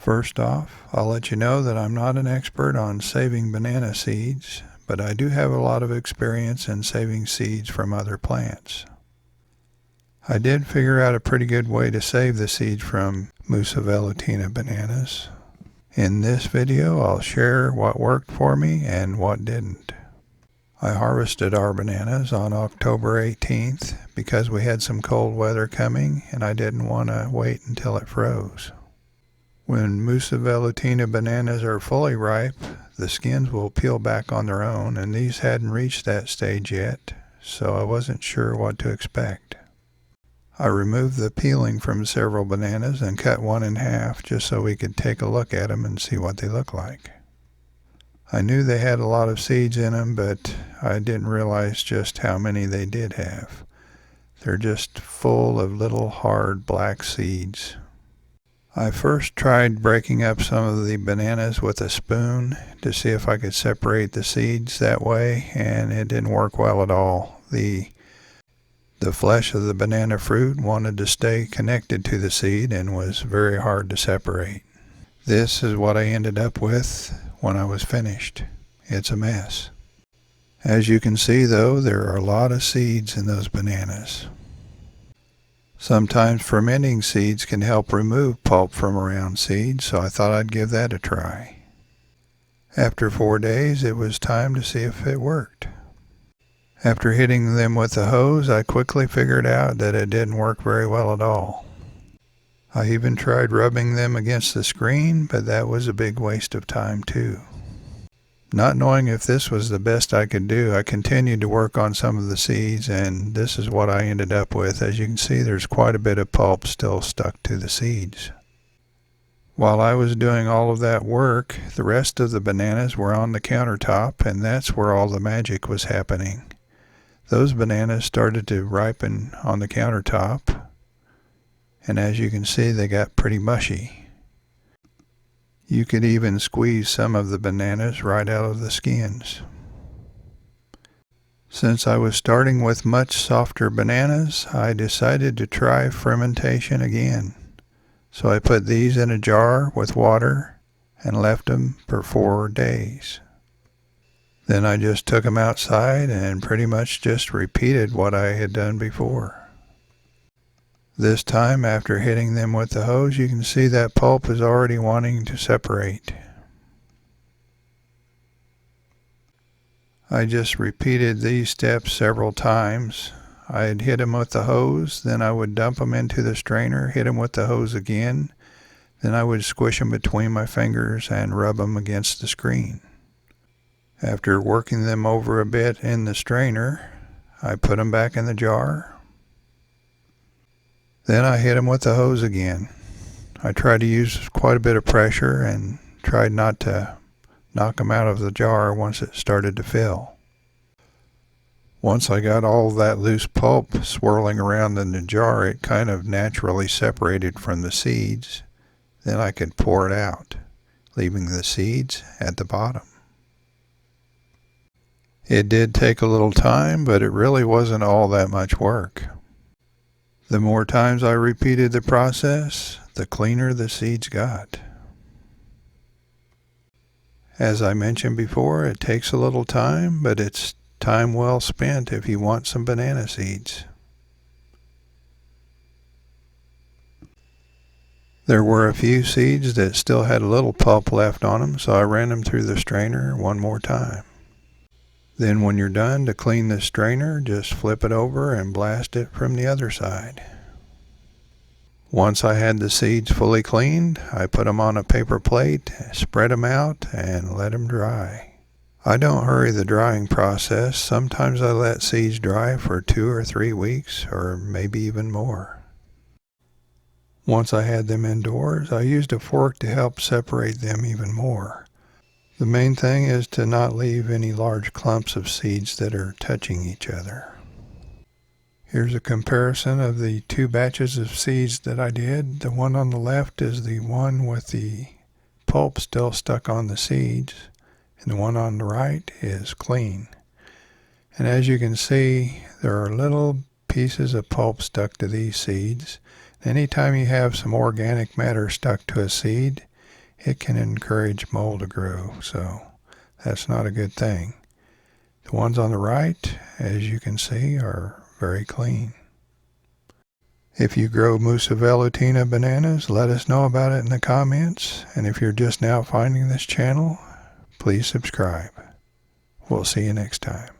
First off, I'll let you know that I'm not an expert on saving banana seeds, but I do have a lot of experience in saving seeds from other plants. I did figure out a pretty good way to save the seeds from Musa Velutina bananas. In this video, I'll share what worked for me and what didn't. I harvested our bananas on October 18th because we had some cold weather coming and I didn't want to wait until it froze. When Musa Velutina bananas are fully ripe, the skins will peel back on their own, and these hadn't reached that stage yet, so I wasn't sure what to expect. I removed the peeling from several bananas and cut one in half just so we could take a look at them and see what they look like. I knew they had a lot of seeds in them, but I didn't realize just how many they did have. They're just full of little hard black seeds. I first tried breaking up some of the bananas with a spoon to see if I could separate the seeds that way, and it didn't work well at all. The flesh of the banana fruit wanted to stay connected to the seed and was very hard to separate. This is what I ended up with when I was finished. It's a mess. As you can see though, there are a lot of seeds in those bananas. Sometimes fermenting seeds can help remove pulp from around seeds, so I thought I'd give that a try. After 4 days, it was time to see if it worked. After hitting them with the hose, I quickly figured out that it didn't work very well at all. I even tried rubbing them against the screen, but that was a big waste of time too. Not knowing if this was the best I could do, I continued to work on some of the seeds, and this is what I ended up with. As you can see, there's quite a bit of pulp still stuck to the seeds. While I was doing all of that work, the rest of the bananas were on the countertop, and that's where all the magic was happening. Those bananas started to ripen on the countertop, and as you can see, they got pretty mushy. You could even squeeze some of the bananas right out of the skins. Since I was starting with much softer bananas, I decided to try fermentation again. So I put these in a jar with water and left them for 4 days. Then I just took them outside and pretty much just repeated what I had done before. This time, after hitting them with the hose, you can see that pulp is already wanting to separate. I just repeated these steps several times. I'd hit them with the hose, then I would dump them into the strainer, hit them with the hose again, then I would squish them between my fingers and rub them against the screen. After working them over a bit in the strainer, I put them back in the jar. Then I hit them with the hose again. I tried to use quite a bit of pressure and tried not to knock them out of the jar once it started to fill. Once I got all that loose pulp swirling around in the jar, it kind of naturally separated from the seeds. Then I could pour it out, leaving the seeds at the bottom. It did take a little time, but it really wasn't all that much work. The more times I repeated the process, the cleaner the seeds got. As I mentioned before, it takes a little time, but it's time well spent if you want some banana seeds. There were a few seeds that still had a little pulp left on them, so I ran them through the strainer one more time. Then when you're done to clean the strainer, just flip it over and blast it from the other side. Once I had the seeds fully cleaned, I put them on a paper plate, spread them out, and let them dry. I don't hurry the drying process. Sometimes I let seeds dry for 2 or 3 weeks, or maybe even more. Once I had them indoors, I used a fork to help separate them even more. The main thing is to not leave any large clumps of seeds that are touching each other. Here's a comparison of the 2 batches of seeds that I did. The one on the left is the one with the pulp still stuck on the seeds, and the one on the right is clean. And as you can see, there are little pieces of pulp stuck to these seeds. Anytime you have some organic matter stuck to a seed, it can encourage mold to grow, so that's not a good thing. The ones on the right, as you can see, are very clean. If you grow Musa Velutina bananas, let us know about it in the comments. And if you're just now finding this channel, please subscribe. We'll see you next time.